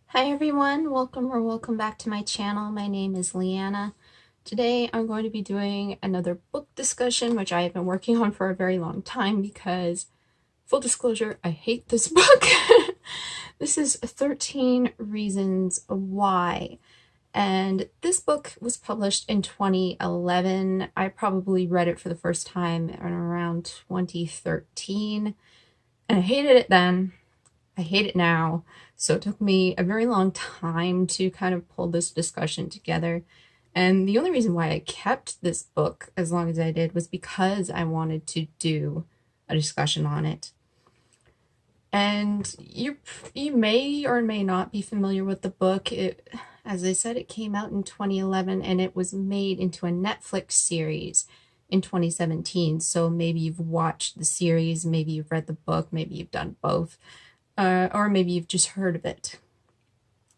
Hi everyone, welcome back to my channel. My name is Leanna. Today I'm going to be doing another book discussion, which I have been working on for a very long time because, full disclosure, I hate this book. This is 13 Reasons Why. And this book was published in 2011. I probably read it for the first time in around 2013. And I hated it then. I hate it now. So it took me a very long time to kind of pull this discussion together. And the only reason why I kept this book as long as I did was because I wanted to do a discussion on it. And you may or may not be familiar with the book. As I said, it came out in 2011 and it was made into a Netflix series in 2017. So maybe you've watched the series, maybe you've read the book, maybe you've done both. Or maybe you've just heard of it.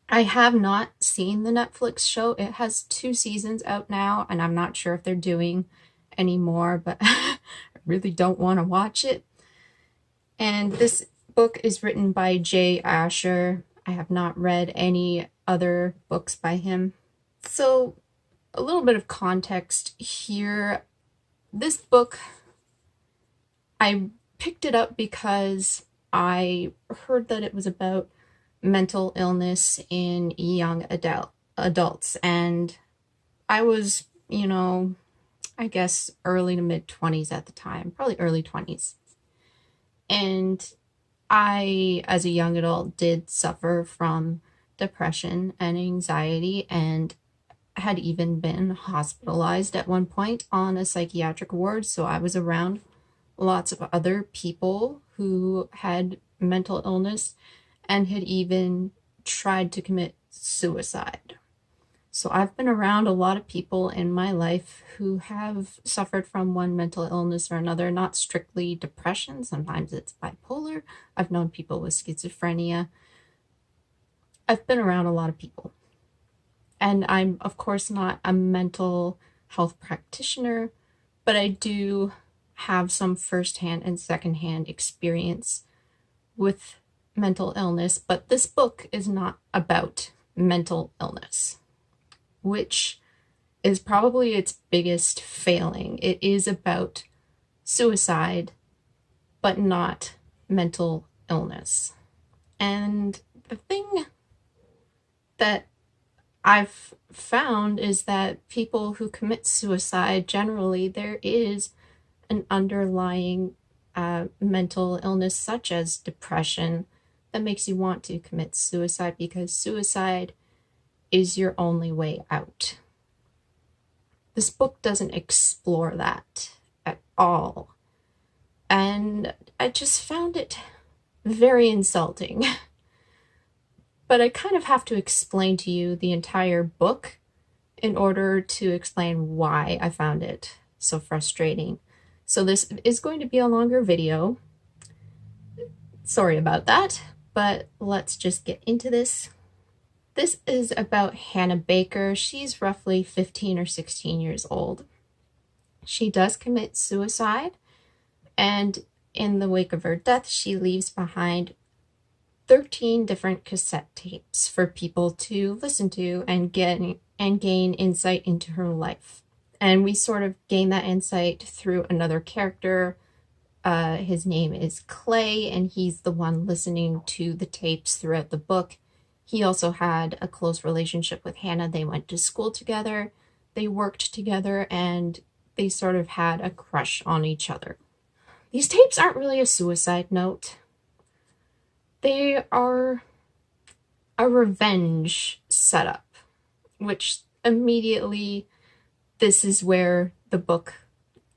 I have not seen the Netflix show. It has 2 seasons out now, and I'm not sure if they're doing any more, but I really don't want to watch it. And this book is written by Jay Asher. I have not read any other books by him. So, a little bit of context here. This book, I picked it up because I heard that it was about mental illness in young adults, and I was, I guess early to mid 20s at the time, probably early 20s. And I, as a young adult, did suffer from depression and anxiety, and had even been hospitalized at one point on a psychiatric ward, so I was around lots of other people who had mental illness and had even tried to commit suicide. So I've been around a lot of people in my life who have suffered from one mental illness or another, not strictly depression. Sometimes it's bipolar. I've known people with schizophrenia. I've been around a lot of people. And I'm, of course, not a mental health practitioner, but I do have some firsthand and secondhand experience with mental illness. But this book is not about mental illness, which is probably its biggest failing. It is about suicide, but not mental illness. And the thing that I've found is that people who commit suicide, generally, there is an underlying mental illness such as depression that makes you want to commit suicide, because suicide is your only way out. This book doesn't explore that at all, and I just found it very insulting. But I kind of have to explain to you the entire book in order to explain why I found it so frustrating. So this is going to be a longer video. Sorry about that, but let's just get into this. This is about Hannah Baker. She's roughly 15 or 16 years old. She does commit suicide, and in the wake of her death, she leaves behind 13 different cassette tapes for people to listen to and gain insight into her life. And we sort of gain that insight through another character. His name is Clay, and he's the one listening to the tapes throughout the book. He also had a close relationship with Hannah. They went to school together, they worked together, and they sort of had a crush on each other. These tapes aren't really a suicide note. They are a revenge setup, which immediately, this is where the book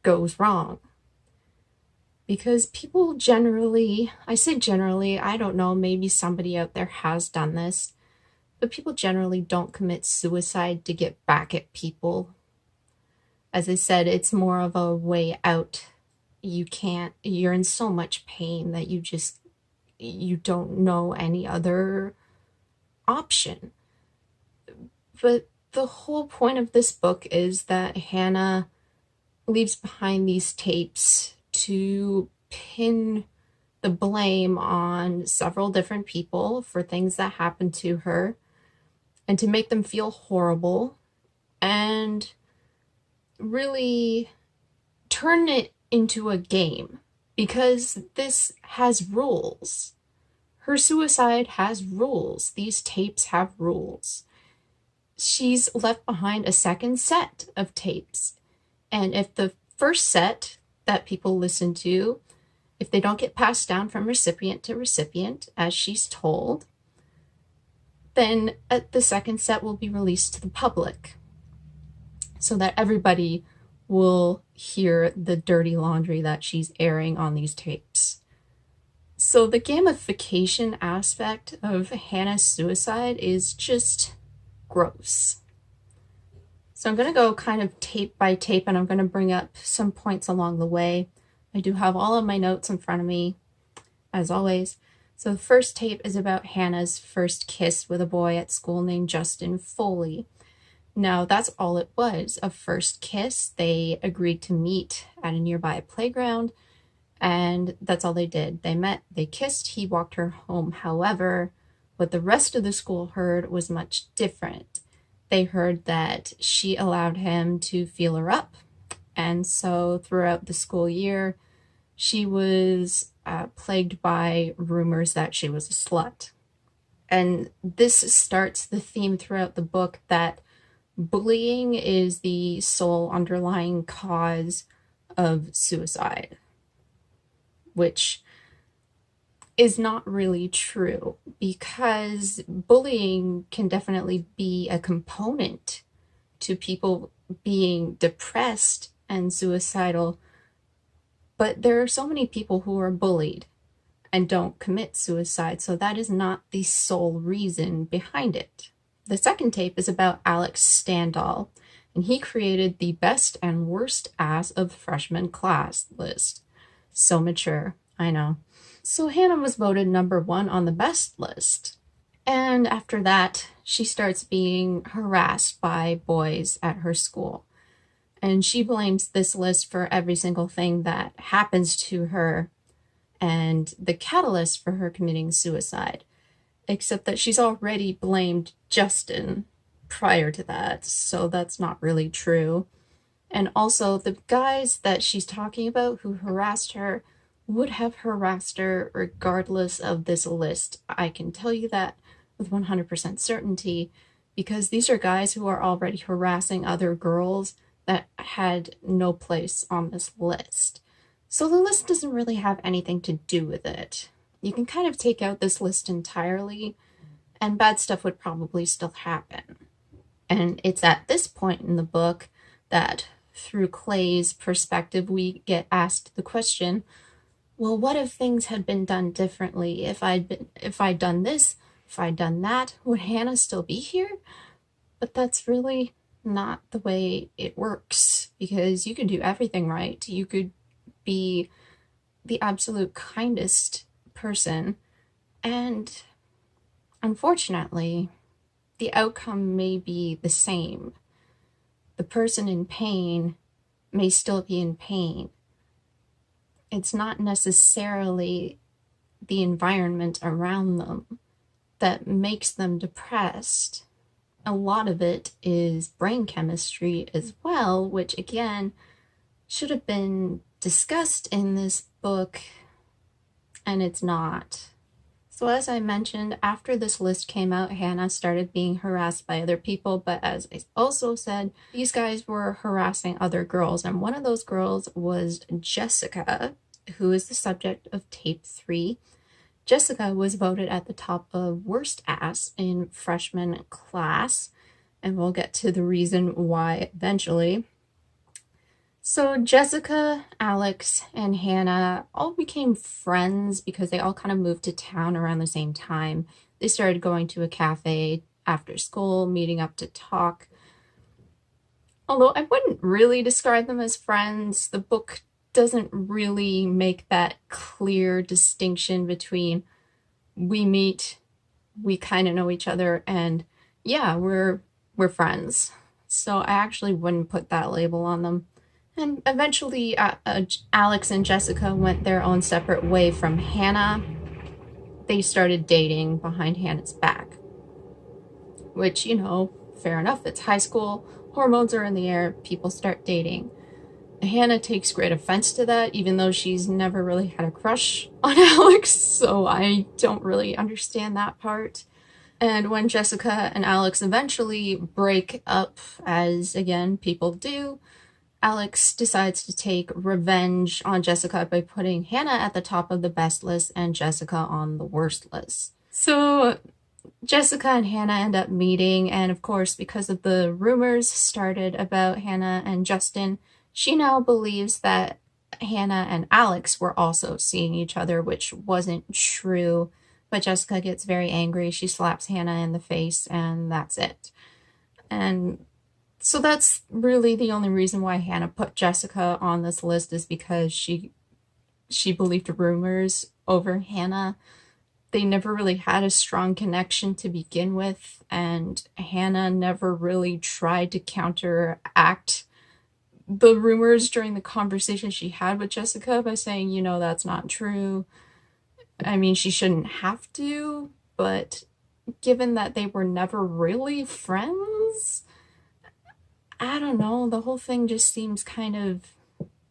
goes wrong. Because people generally, I say generally, I don't know, maybe somebody out there has done this, but people generally don't commit suicide to get back at people. As I said, it's more of a way out. You're in so much pain that you don't know any other option. But the whole point of this book is that Hannah leaves behind these tapes to pin the blame on several different people for things that happened to her and to make them feel horrible and really turn it into a game, because this has rules. Her suicide has rules. These tapes have rules. She's left behind a second set of tapes. And if the first set that people listen to, if they don't get passed down from recipient to recipient, as she's told, then the second set will be released to the public so that everybody will hear the dirty laundry that she's airing on these tapes. So the gamification aspect of Hannah's suicide is just gross. So I'm going to go kind of tape by tape, and I'm going to bring up some points along the way. I do have all of my notes in front of me, as always. So the first tape is about Hannah's first kiss with a boy at school named Justin Foley. Now, that's all it was, a first kiss. They agreed to meet at a nearby playground, and that's all they did. They met, they kissed, he walked her home. However, what the rest of the school heard was much different. They heard that she allowed him to feel her up, and so throughout the school year, she was plagued by rumors that she was a slut. And this starts the theme throughout the book that bullying is the sole underlying cause of suicide, which is not really true, because bullying can definitely be a component to people being depressed and suicidal, but there are so many people who are bullied and don't commit suicide, so that is not the sole reason behind it. The second tape is about Alex Standall, and he created the best and worst ass of the freshman class list. So mature, I know. So Hannah was voted #1 on the best list. And after that, she starts being harassed by boys at her school. And she blames this list for every single thing that happens to her and the catalyst for her committing suicide. Except that she's already blamed Justin prior to that, so that's not really true. And also, the guys that she's talking about who harassed her would have harassed her regardless of this list. I can tell you that with 100% certainty, because these are guys who are already harassing other girls that had no place on this list. So the list doesn't really have anything to do with it. You can kind of take out this list entirely, and bad stuff would probably still happen. And it's at this point in the book that, through Clay's perspective, we get asked the question, well, what if things had been done differently? If I'd done this, if I'd done that, would Hannah still be here? But that's really not the way it works, because you could do everything right. You could be the absolute kindest person, and unfortunately, the outcome may be the same. The person in pain may still be in pain. It's not necessarily the environment around them that makes them depressed. A lot of it is brain chemistry as well, which again should have been discussed in this book, and it's not. So as I mentioned, after this list came out, Hannah started being harassed by other people, but as I also said, these guys were harassing other girls, and one of those girls was Jessica, who is the subject of tape 3. Jessica was voted at the top of worst ass in freshman class, and we'll get to the reason why eventually. So Jessica, Alex, and Hannah all became friends because they all kind of moved to town around the same time. They started going to a cafe after school, meeting up to talk. Although I wouldn't really describe them as friends, the book doesn't really make that clear distinction between we meet, we kind of know each other, and yeah, we're friends. So I actually wouldn't put that label on them. And eventually Alex and Jessica went their own separate way from Hannah. They started dating behind Hannah's back. Which, you know, fair enough, it's high school, hormones are in the air, people start dating. Hannah takes great offense to that, even though she's never really had a crush on Alex, so I don't really understand that part. And when Jessica and Alex eventually break up, as again people do, Alex decides to take revenge on Jessica by putting Hannah at the top of the best list and Jessica on the worst list. So Jessica and Hannah end up meeting, and of course, because of the rumors started about Hannah and Justin, she now believes that Hannah and Alex were also seeing each other, which wasn't true. But Jessica gets very angry. She slaps Hannah in the face, and that's it. And so that's really the only reason why Hannah put Jessica on this list, is because she believed rumors over Hannah. They never really had a strong connection to begin with, and Hannah never really tried to counteract the rumors during the conversation she had with Jessica by saying, you know, that's not true. I mean, she shouldn't have to, but given that they were never really friends, I don't know, the whole thing just seems kind of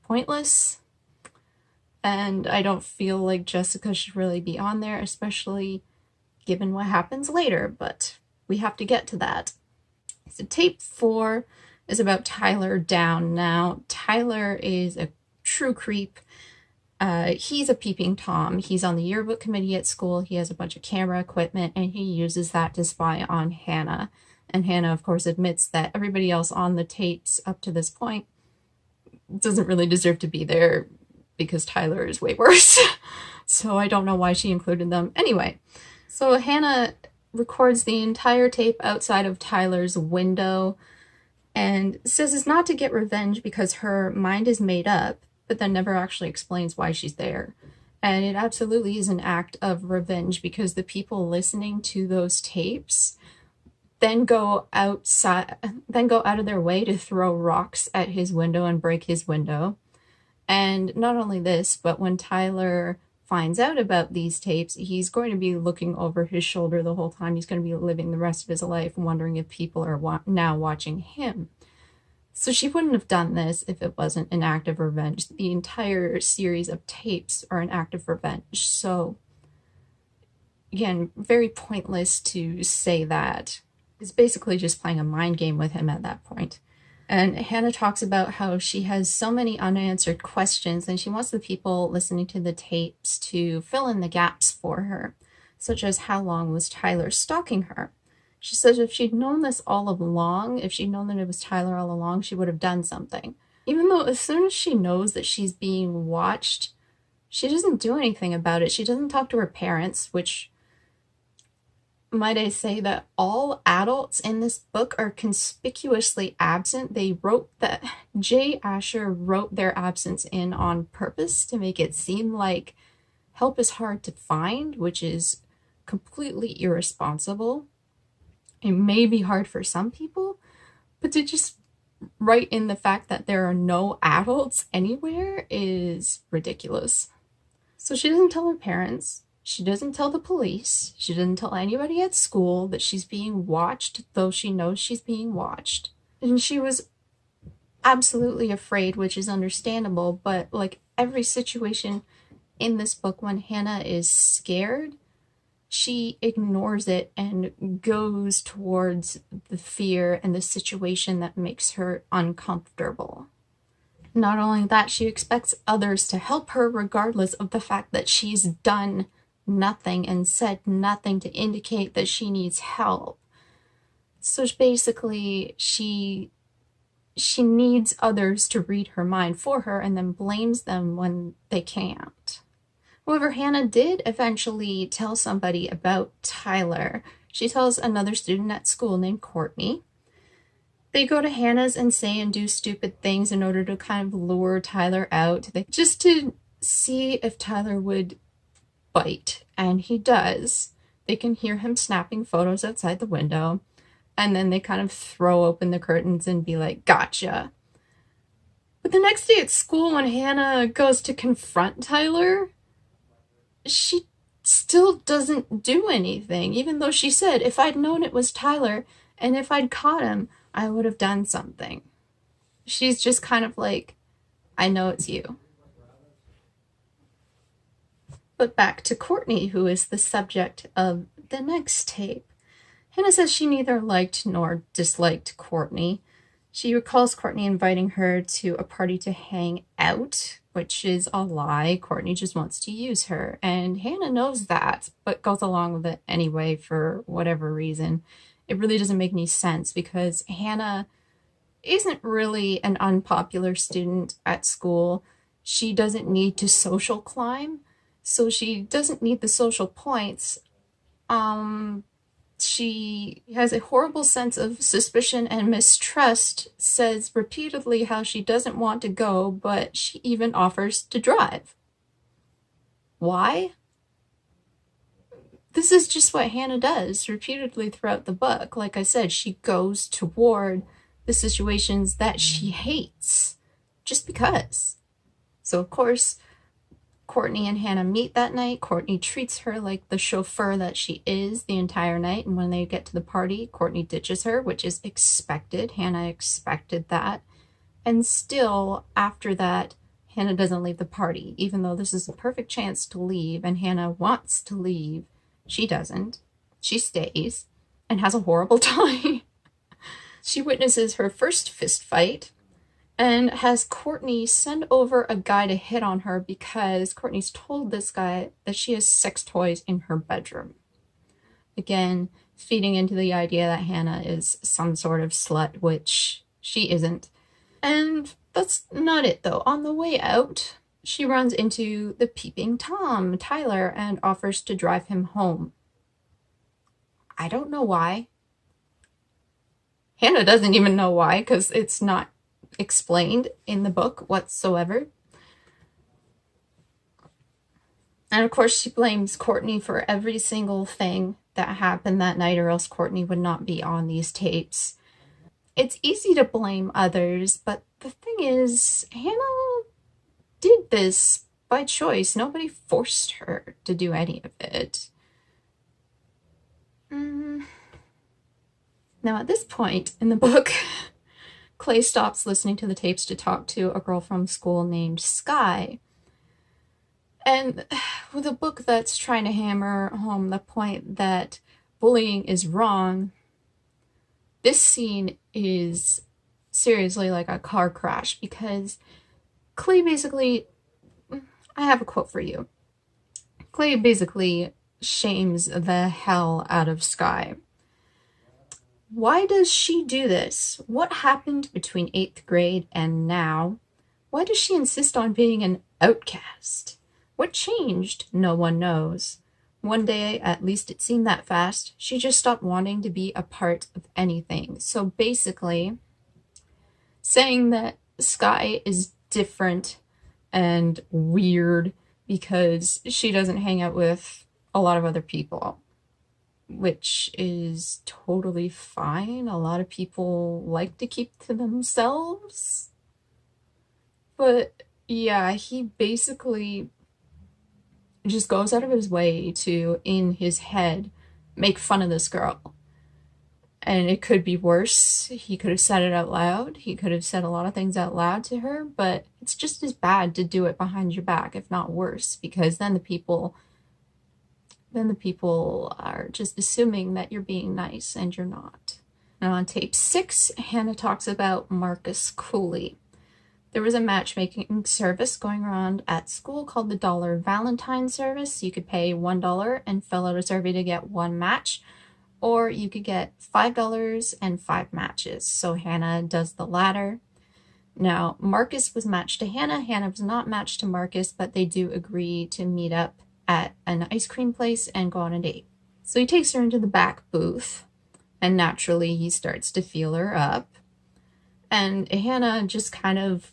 pointless. And I don't feel like Jessica should really be on there, especially given what happens later, but we have to get to that. So tape 4 is about Tyler Down. Now, Tyler is a true creep. He's a peeping Tom. He's on the yearbook committee at school. He has a bunch of camera equipment, and he uses that to spy on Hannah. And Hannah, of course, admits that everybody else on the tapes up to this point doesn't really deserve to be there, because Tyler is way worse. So I don't know why she included them. Anyway, so Hannah records the entire tape outside of Tyler's window and says it's not to get revenge because her mind is made up, but then never actually explains why she's there. And it absolutely is an act of revenge, because the people listening to those tapes then go out of their way to throw rocks at his window and break his window. And not only this, but when Tyler finds out about these tapes, he's going to be looking over his shoulder the whole time. He's going to be living the rest of his life wondering if people are now watching him. So she wouldn't have done this if it wasn't an act of revenge. The entire series of tapes are an act of revenge. So, again, very pointless to say that. It's basically just playing a mind game with him at that point. And Hannah talks about how she has so many unanswered questions, and she wants the people listening to the tapes to fill in the gaps for her, such as how long was Tyler stalking her. She says if she'd known this all along, if she'd known that it was Tyler all along, she would have done something. Even though as soon as she knows that she's being watched, she doesn't do anything about it. She doesn't talk to her parents, which, might I say that all adults in this book are conspicuously absent. They wrote that J. Asher wrote their absence in on purpose to make it seem like help is hard to find, which is completely irresponsible. It may be hard for some people, but to just write in the fact that there are no adults anywhere is ridiculous. So she doesn't tell her parents. She doesn't tell the police. She doesn't tell anybody at school that she's being watched, though she knows she's being watched. And she was absolutely afraid, which is understandable, but like every situation in this book, when Hannah is scared, she ignores it and goes towards the fear and the situation that makes her uncomfortable. Not only that, she expects others to help her regardless of the fact that she's done nothing and said nothing to indicate that she needs help. So basically, she needs others to read her mind for her and then blames them when they can't. However, Hannah did eventually tell somebody about Tyler. She tells another student at school named Courtney. They go to Hannah's and say and do stupid things in order to kind of lure Tyler out, just to see if Tyler would bite, and he does. They can hear him snapping photos outside the window, and then they kind of throw open the curtains and be like, gotcha. But the next day at school, when Hannah goes to confront Tyler, she still doesn't do anything, even though she said, if I'd known it was Tyler and if I'd caught him, I would have done something. She's just kind of like, I know it's you. But back to Courtney, who is the subject of the next tape. Hannah says she neither liked nor disliked Courtney. She recalls Courtney inviting her to a party to hang out, which is a lie. Courtney just wants to use her, and Hannah knows that, but goes along with it anyway for whatever reason. It really doesn't make any sense because Hannah isn't really an unpopular student at school. She doesn't need to social climb, so she doesn't need the social points. She has a horrible sense of suspicion and mistrust, says repeatedly how she doesn't want to go, but she even offers to drive. Why? This is just what Hannah does repeatedly throughout the book. Like I said, she goes toward the situations that she hates just because. So of course, Courtney and Hannah meet that night. Courtney treats her like the chauffeur that she is the entire night, and when they get to the party, Courtney ditches her, which is expected. Hannah expected that. And still, after that, Hannah doesn't leave the party, even though this is a perfect chance to leave, and Hannah wants to leave. She doesn't. She stays and has a horrible time. She witnesses her first fist fight and has Courtney send over a guy to hit on her because Courtney's told this guy that she has sex toys in her bedroom. Again, feeding into the idea that Hannah is some sort of slut, which she isn't. And that's not it, though. On the way out, she runs into the peeping Tom, Tyler, and offers to drive him home. I don't know why. Hannah doesn't even know why, because it's not explained in the book whatsoever. And of course, she blames Courtney for every single thing that happened that night, or else Courtney would not be on these tapes. It's easy to blame others, but the thing is, Hannah did this by choice. Nobody forced her to do any of it. Now, at this point in the book, Clay stops listening to the tapes to talk to a girl from school named Sky. And with a book that's trying to hammer home the point that bullying is wrong, this scene is seriously like a car crash, because Clay basically, I have a quote for you. Clay basically shames the hell out of Sky. Why does she do this? What happened between 8th grade and now? Why does she insist on being an outcast? What changed? No one knows. One day, at least it seemed that fast, she just stopped wanting to be a part of anything. So basically, saying that Sky is different and weird because she doesn't hang out with a lot of other people, which is totally fine. A lot of people like to keep to themselves. But yeah, he basically just goes out of his way to, in his head, make fun of this girl. And it could be worse. He could have said it out loud. He could have said a lot of things out loud to her, but it's just as bad to do it behind your back, if not worse, because then the people are just assuming that you're being nice and you're not. Now on tape 6, Hannah talks about Marcus Cooley. There was a matchmaking service going around at school called the Dollar Valentine Service. You could pay $1 and fill out a survey to get one match, or you could get $5 and 5 matches. So Hannah does the latter. Now, Marcus was matched to Hannah. Hannah was not matched to Marcus, but they do agree to meet up at an ice cream place and go on a date. So he takes her into the back booth, and naturally he starts to feel her up. And Hannah just kind of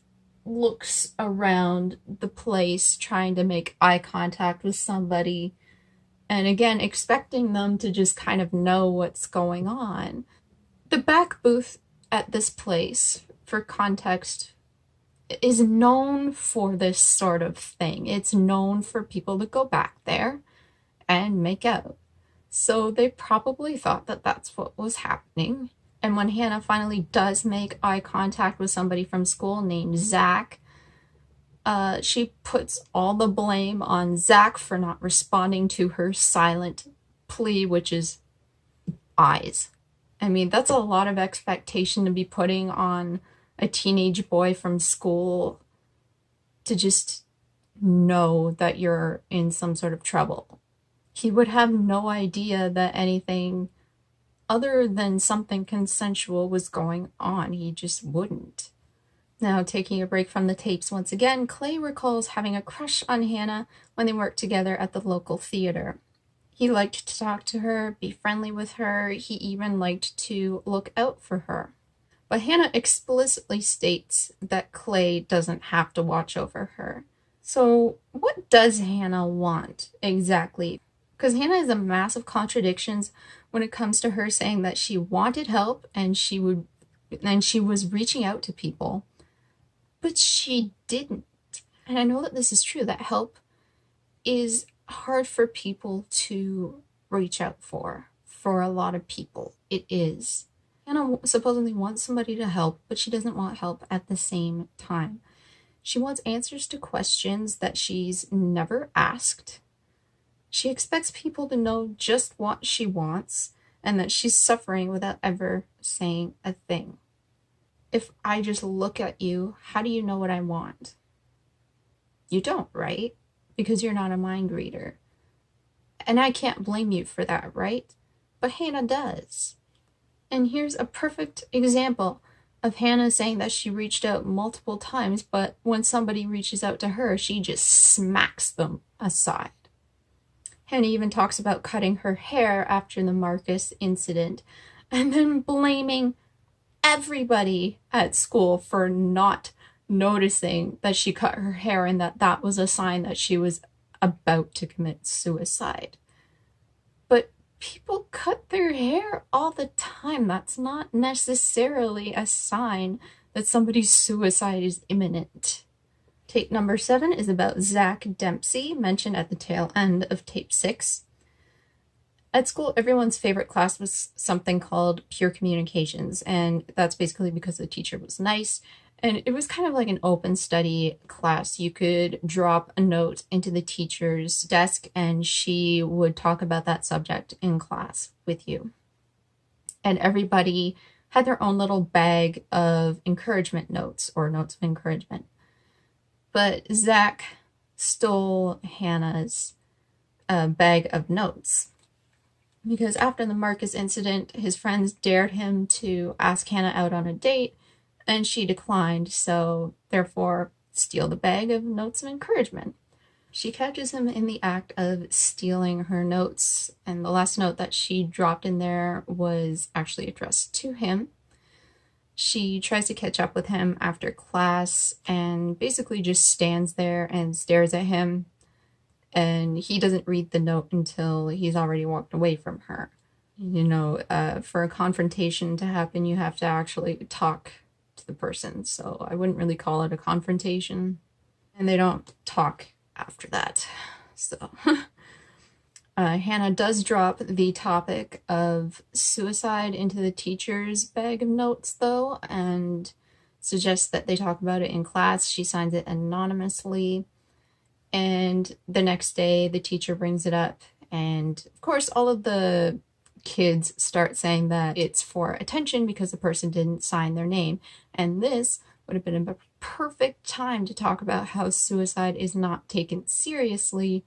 looks around the place, trying to make eye contact with somebody, and again, expecting them to just kind of know what's going on. The back booth at this place, for context, is known for this sort of thing. It's known for people to go back there and make out. So they probably thought that that's what was happening. And when Hannah finally does make eye contact with somebody from school named Zach, she puts all the blame on Zach for not responding to her silent plea, which is eyes. I mean, that's a lot of expectation to be putting on a teenage boy from school to just know that you're in some sort of trouble. He would have no idea that anything other than something consensual was going on. He just wouldn't. Now, taking a break from the tapes once again, Clay recalls having a crush on Hannah when they worked together at the local theater. He liked to talk to her, be friendly with her. He even liked to look out for her. But Hannah explicitly states that Clay doesn't have to watch over her. So what does Hannah want exactly? Because Hannah is a mass of contradictions when it comes to her saying that she wanted help and she was reaching out to people, but she didn't. And I know that this is true, that help is hard for people to reach out for a lot of people. It is. Hannah supposedly wants somebody to help, but she doesn't want help at the same time. She wants answers to questions that she's never asked. She expects people to know just what she wants and that she's suffering without ever saying a thing. If I just look at you, how do you know what I want? You don't, right? Because you're not a mind reader. And I can't blame you for that, right? But Hannah does. And here's a perfect example of Hannah saying that she reached out multiple times, but when somebody reaches out to her, she just smacks them aside. Hannah even talks about cutting her hair after the Marcus incident and then blaming everybody at school for not noticing that she cut her hair and that was a sign that she was about to commit suicide. But people cut their hair all the time. That's not necessarily a sign that somebody's suicide is imminent. Tape number 7 is about Zach Dempsey, mentioned at the tail end of tape 6. At school, everyone's favorite class was something called Pure Communications, and that's basically because the teacher was nice, and it was kind of like an open study class. You could drop a note into the teacher's desk, and she would talk about that subject in class with you. And everybody had their own little bag of encouragement notes, or notes of encouragement. But Zach stole Hannah's bag of notes. Because after the Marcus incident, his friends dared him to ask Hannah out on a date, and she declined, so therefore steal the bag of notes of encouragement. She catches him in the act of stealing her notes, and the last note that she dropped in there was actually addressed to him. She tries to catch up with him after class and basically just stands there and stares at him. And he doesn't read the note until he's already walked away from her. You know, for a confrontation to happen, you have to actually talk to the person. So I wouldn't really call it a confrontation. And they don't talk after that. So Hannah does drop the topic of suicide into the teacher's bag of notes, though, and suggests that they talk about it in class. She signs it anonymously. And the next day, the teacher brings it up. And of course, all of the kids start saying that it's for attention because the person didn't sign their name. And this would have been a perfect time to talk about how suicide is not taken seriously,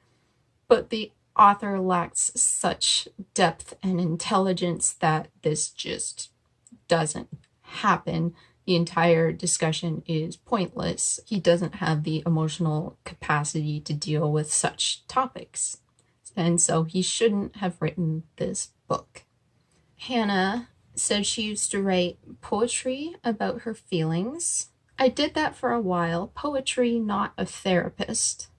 but the author lacks such depth and intelligence that this just doesn't happen. The entire discussion is pointless. He doesn't have the emotional capacity to deal with such topics, and so he shouldn't have written this book. Hannah said she used to write poetry about her feelings. I did that for a while. Poetry, not a therapist.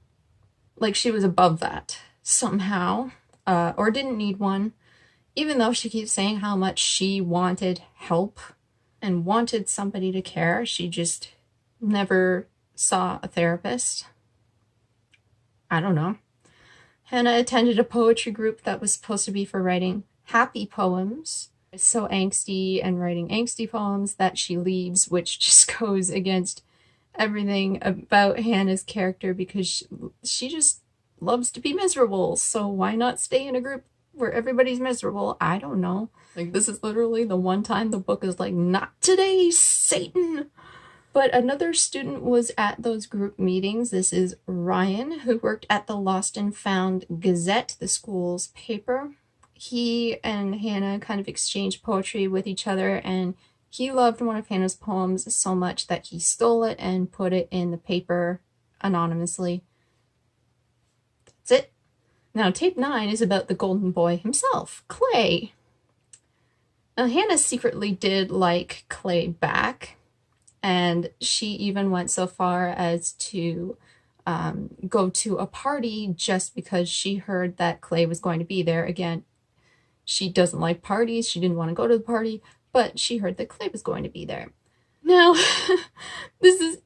Like she was above that somehow, or didn't need one, even though she keeps saying how much she wanted help and wanted somebody to care. She just never saw a therapist. I don't know. Hannah attended a poetry group that was supposed to be for writing happy poems. It's so angsty and writing angsty poems that she leaves, which just goes against everything about Hannah's character because she just loves to be miserable. So why not stay in a group where everybody's miserable? I don't know. Like, this is literally the one time the book is like, not today, Satan. But another student was at those group meetings. This is Ryan, who worked at the Lost and Found Gazette, the school's paper. He and Hannah kind of exchanged poetry with each other, and he loved one of Hannah's poems so much that he stole it and put it in the paper anonymously. That's it. Now, tape 9 is about the golden boy himself, Clay. Now, Hannah secretly did like Clay back, and she even went so far as to go to a party just because she heard that Clay was going to be there. Again, she doesn't like parties. She didn't want to go to the party, but she heard that Clay was going to be there. Now, this is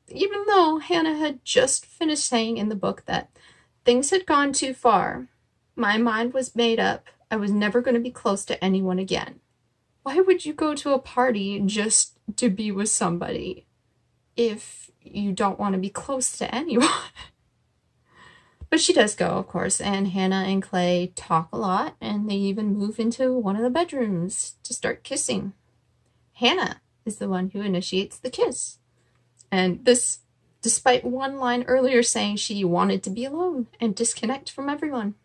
even though Hannah had just finished saying in the book that things had gone too far. My mind was made up. I was never going to be close to anyone again. Why would you go to a party just to be with somebody if you don't want to be close to anyone? But she does go, of course, and Hannah and Clay talk a lot, and they even move into one of the bedrooms to start kissing. Hannah is the one who initiates the kiss. And this, despite one line earlier saying she wanted to be alone and disconnect from everyone.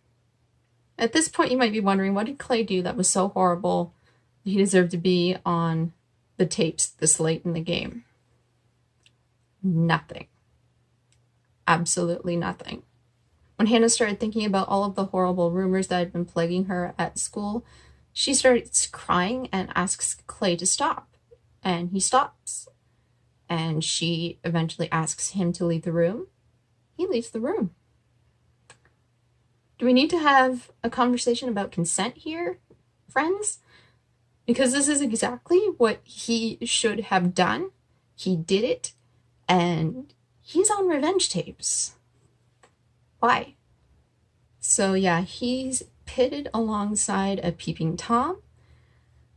At this point, you might be wondering, what did Clay do that was so horrible he deserved to be on the tapes this late in the game? Nothing. Absolutely nothing. When Hannah started thinking about all of the horrible rumors that had been plaguing her at school, she starts crying and asks Clay to stop. And he stops. And she eventually asks him to leave the room. He leaves the room. Do we need to have a conversation about consent here, friends? Because this is exactly what he should have done. He did it, and he's on revenge tapes. Why? So yeah, he's pitted alongside a peeping Tom,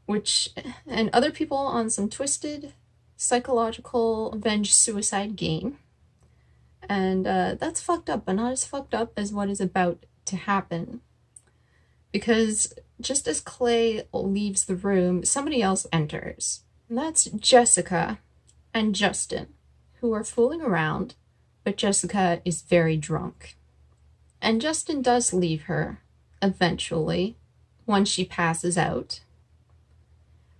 and other people on some twisted psychological revenge suicide game. And that's fucked up, but not as fucked up as what is about to happen. Because just as Clay leaves the room, somebody else enters. And that's Jessica and Justin, who are fooling around, but Jessica is very drunk. And Justin does leave her, eventually, once she passes out.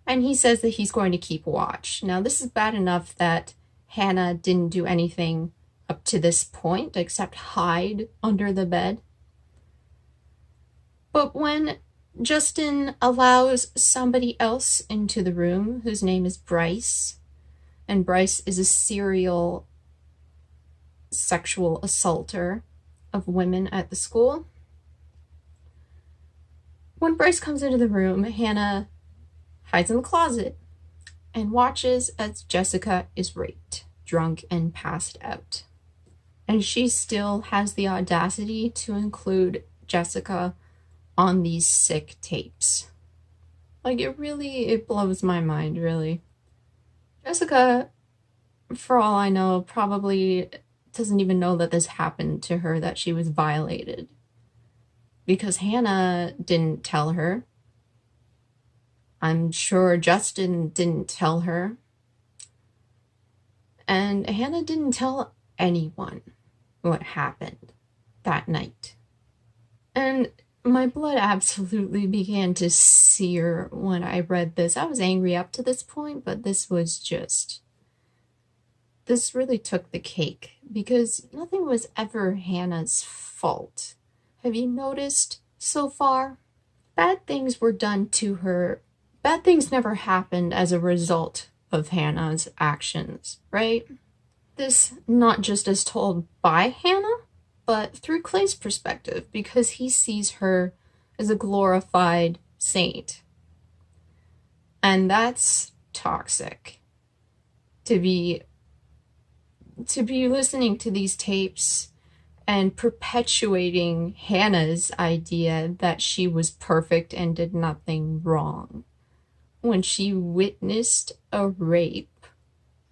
And he says that he's going to keep watch. Now, this is bad enough that Hannah didn't do anything up to this point except hide under the bed. But when Justin allows somebody else into the room, whose name is Bryce, and Bryce is a serial sexual assaulter of women at the school. When Bryce comes into the room, Hannah hides in the closet and watches as Jessica is raped, drunk, and passed out. And she still has the audacity to include Jessica on these sick tapes. Like, it blows my mind, really. Jessica, for all I know, probably doesn't even know that this happened to her, that she was violated. Because Hannah didn't tell her. I'm sure Justin didn't tell her. And Hannah didn't tell anyone what happened that night. And my blood absolutely began to sear when I read this. I was angry up to this point, but this really took the cake, because nothing was ever Hannah's fault. Have you noticed so far? Bad things were done to her. Bad things never happened as a result of Hannah's actions, right? This not just as told by Hannah, but through Clay's perspective, because he sees her as a glorified saint. And that's toxic. To be to be listening to these tapes and perpetuating Hannah's idea that she was perfect and did nothing wrong when she witnessed a rape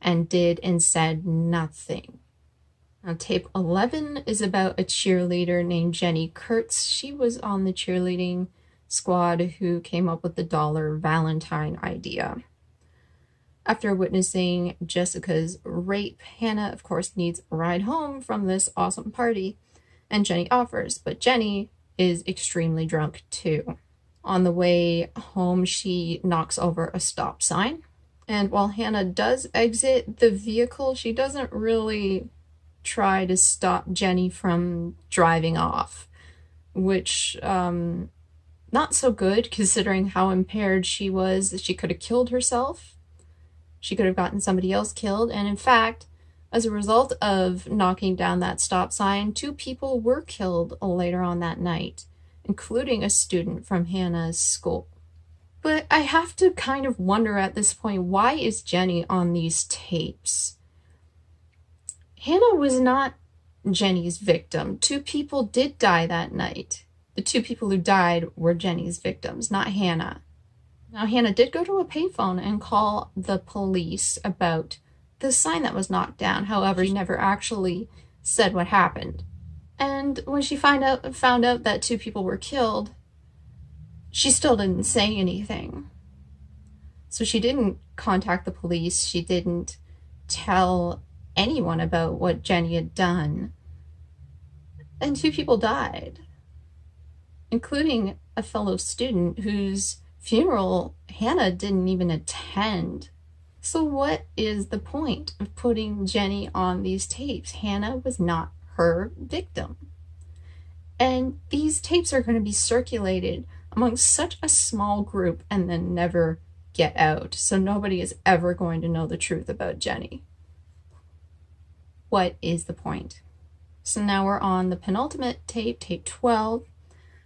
and did and said nothing. Now, tape 11 is about a cheerleader named Jenny Kurtz. She was on the cheerleading squad who came up with the $1 Valentine idea. After witnessing Jessica's rape, Hannah, of course, needs a ride home from this awesome party, and Jenny offers, but Jenny is extremely drunk too. On the way home, she knocks over a stop sign, and while Hannah does exit the vehicle, she doesn't really try to stop Jenny from driving off, which, not so good considering how impaired she was. She could have killed herself. She could have gotten somebody else killed, and in fact, as a result of knocking down that stop sign, 2 people were killed later on that night, including a student from Hannah's school. But I have to kind of wonder at this point, why is Jenny on these tapes? Hannah was not Jenny's victim. 2 people did die that night. The 2 people who died were Jenny's victims, not Hannah. Now, Hannah did go to a payphone and call the police about the sign that was knocked down. However, she never actually said what happened. And when she found out that 2 people were killed, she still didn't say anything. So she didn't contact the police. She didn't tell anyone about what Jenny had done. And 2 people died, including a fellow student whose funeral Hannah didn't even attend. So what is the point of putting Jenny on these tapes? Hannah was not her victim. And these tapes are going to be circulated among such a small group and then never get out. So nobody is ever going to know the truth about Jenny. What is the point? So now we're on the penultimate tape, tape 12,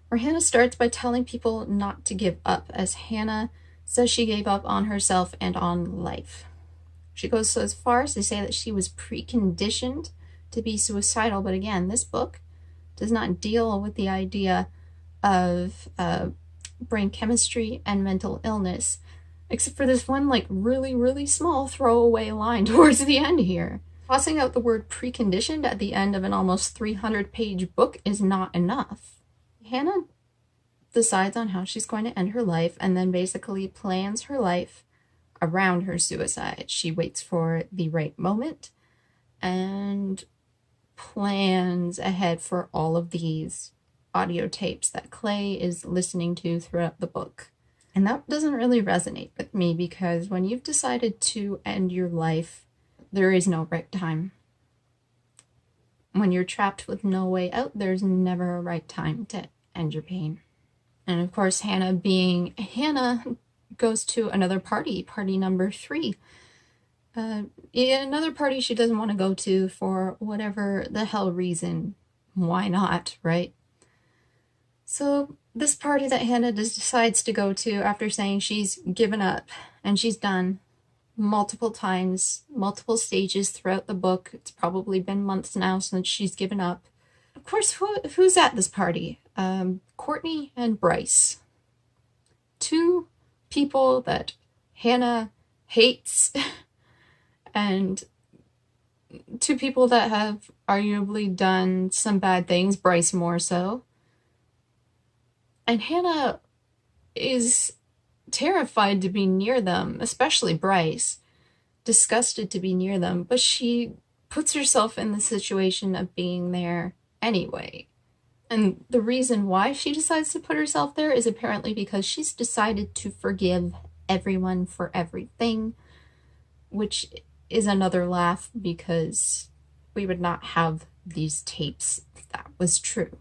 where Hannah starts by telling people not to give up, as Hannah says she gave up on herself and on life. She goes so as far as to say that she was preconditioned to be suicidal, but again, this book does not deal with the idea of brain chemistry and mental illness, except for this one really small throwaway line towards the end here. Tossing out the word preconditioned at the end of an almost 300-page book is not enough. Hannah decides on how she's going to end her life and then basically plans her life around her suicide. She waits for the right moment and plans ahead for all of these audio tapes that Clay is listening to throughout the book. And that doesn't really resonate with me, because when you've decided to end your life, there is no right time. When you're trapped with no way out, there's never a right time to end your pain. And of course, Hannah being Hannah goes to another party, party number 3. Another party she doesn't want to go to for whatever the hell reason. Why not, right? So this party that Hannah decides to go to after saying she's given up and she's done multiple times, multiple stages throughout the book. It's probably been months now since she's given up. Of course, who's at this party? Courtney and Bryce. 2 people that Hannah hates and 2 people that have arguably done some bad things, Bryce more so. And Hannah is terrified to be near them, especially Bryce, disgusted to be near them, but she puts herself in the situation of being there anyway. And the reason why she decides to put herself there is apparently because she's decided to forgive everyone for everything, which is another laugh, because we would not have these tapes if that was true.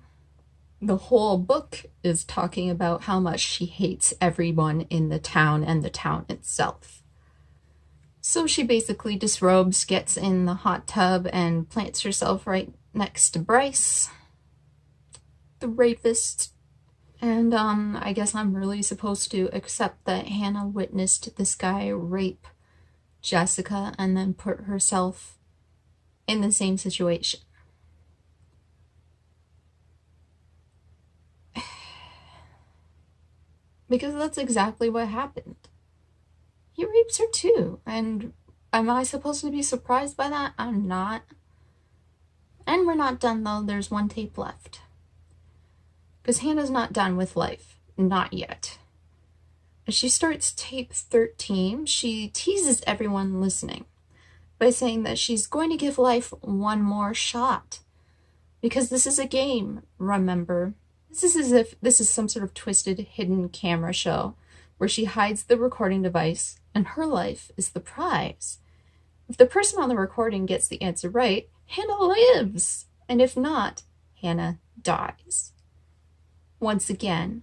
The whole book is talking about how much she hates everyone in the town and the town itself. So she basically disrobes, gets in the hot tub, and plants herself right next to Bryce, the rapist. And I guess I'm really supposed to accept that Hannah witnessed this guy rape Jessica and then put herself in the same situation. Because that's exactly what happened. He rapes her too, and am I supposed to be surprised by that? I'm not. And we're not done though, there's one tape left. Because Hannah's not done with life. Not yet. As she starts tape 13, she teases everyone listening by saying that she's going to give life one more shot. Because this is a game, remember? This is as if this is some sort of twisted, hidden camera show where she hides the recording device and her life is the prize. If the person on the recording gets the answer right, Hannah lives. And if not, Hannah dies. Once again,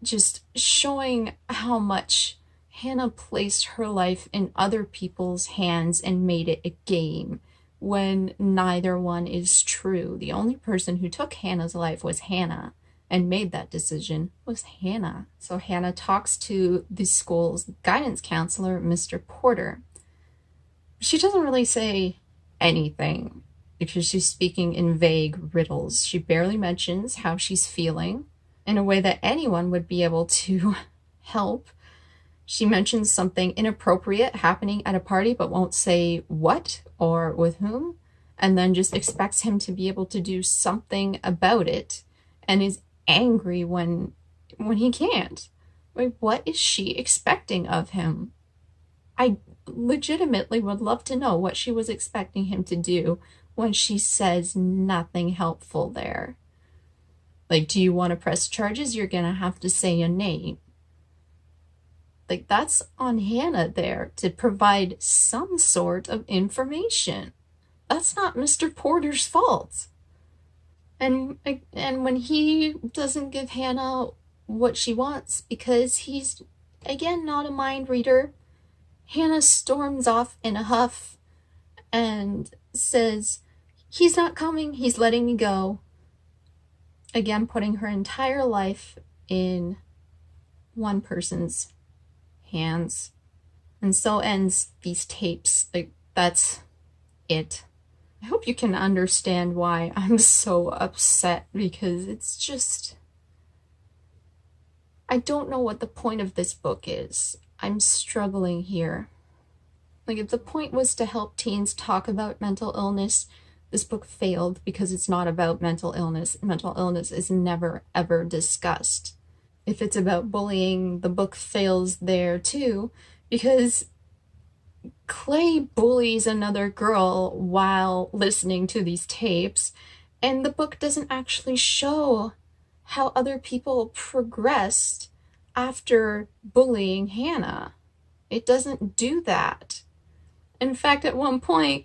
just showing how much Hannah placed her life in other people's hands and made it a game when neither one is true. The only person who took Hannah's life was Hannah, and made that decision was Hannah. So Hannah talks to the school's guidance counselor, Mr. Porter. She doesn't really say anything because she's speaking in vague riddles. She barely mentions how she's feeling in a way that anyone would be able to help. She mentions something inappropriate happening at a party but won't say what or with whom, and then just expects him to be able to do something about it and is angry when he can't. Like, what is she expecting of him? I legitimately would love to know what she was expecting him to do when she says nothing helpful there. Like, do you want to press charges? You're gonna have to say a name. Like, that's on Hannah there to provide some sort of information. That's not Mr. Porter's fault. And when he doesn't give Hannah what she wants because he's, again, not a mind reader, Hannah storms off in a huff and says, he's not coming, he's letting me go. Again, putting her entire life in one person's hands. And so ends these tapes. Like, that's it. I hope you can understand why I'm so upset, because it's just, I don't know what the point of this book is. I'm struggling here. Like, if the point was to help teens talk about mental illness, this book failed because it's not about mental illness. Mental illness is never, ever discussed. If it's about bullying, the book fails there too, because Clay bullies another girl while listening to these tapes, and the book doesn't actually show how other people progressed after bullying Hannah. It doesn't do that. In fact, at one point,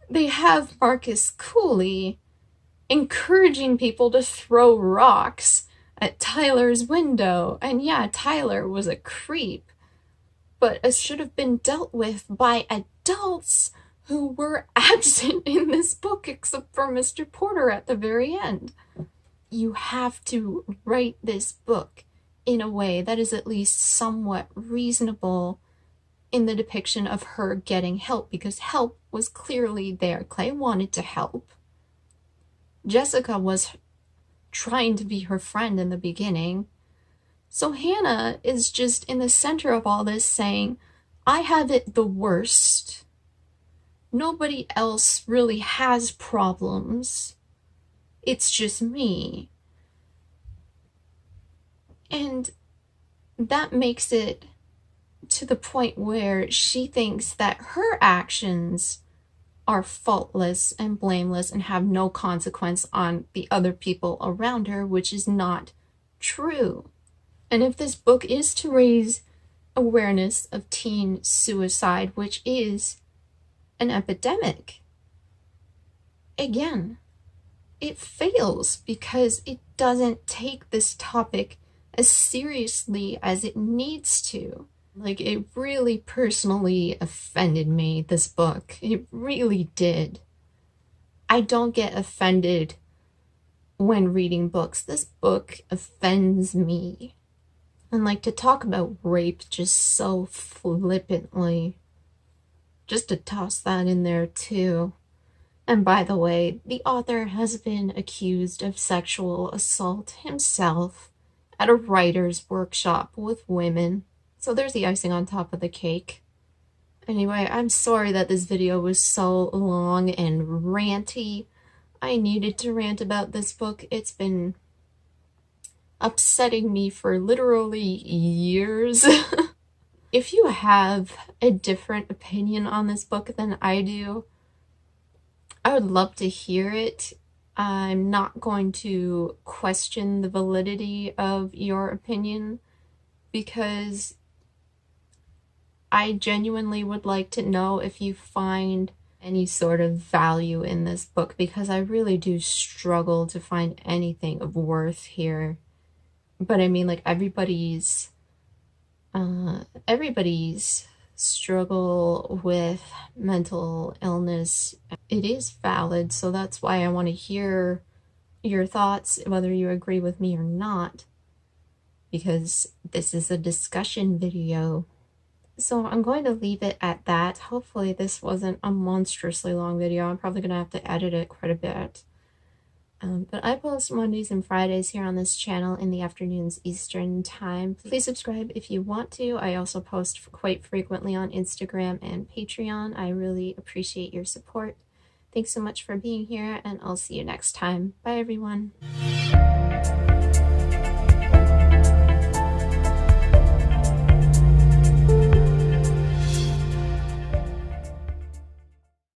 they have Marcus Cooley encouraging people to throw rocks at Tyler's window. And yeah, Tyler was a creep, but it should have been dealt with by adults who were absent in this book, except for Mr. Porter at the very end. You have to write this book in a way that is at least somewhat reasonable in the depiction of her getting help, because help was clearly there. Clay wanted to help. Jessica was trying to be her friend in the beginning. So Hannah is just in the center of all this saying, I have it the worst. Nobody else really has problems. It's just me. And that makes it to the point where she thinks that her actions are faultless and blameless and have no consequence on the other people around her, which is not true. And if this book is to raise awareness of teen suicide, which is an epidemic, again, it fails because it doesn't take this topic as seriously as it needs to. Like, it really personally offended me, this book. It really did. I don't get offended when reading books. This book offends me. And like, to talk about rape just so flippantly just to toss that in there too. And by the way, the author has been accused of sexual assault himself at a writer's workshop with women. So there's the icing on top of the cake. Anyway, I'm sorry that this video was so long and ranty. I needed to rant about this book. It's been upsetting me for literally years. If you have a different opinion on this book than I do, I would love to hear it. I'm not going to question the validity of your opinion because I genuinely would like to know if you find any sort of value in this book, because I really do struggle to find anything of worth here. But I mean, like, everybody's struggle with mental illness, it is valid, so that's why I want to hear your thoughts, whether you agree with me or not, because this is a discussion video. So I'm going to leave it at that. Hopefully this wasn't a monstrously long video. I'm probably going to have to edit it quite a bit. But I post Mondays and Fridays here on this channel in the afternoons Eastern time. Please subscribe if you want to. I also post quite frequently on Instagram and Patreon. I really appreciate your support. Thanks so much for being here, and I'll see you next time. Bye, everyone.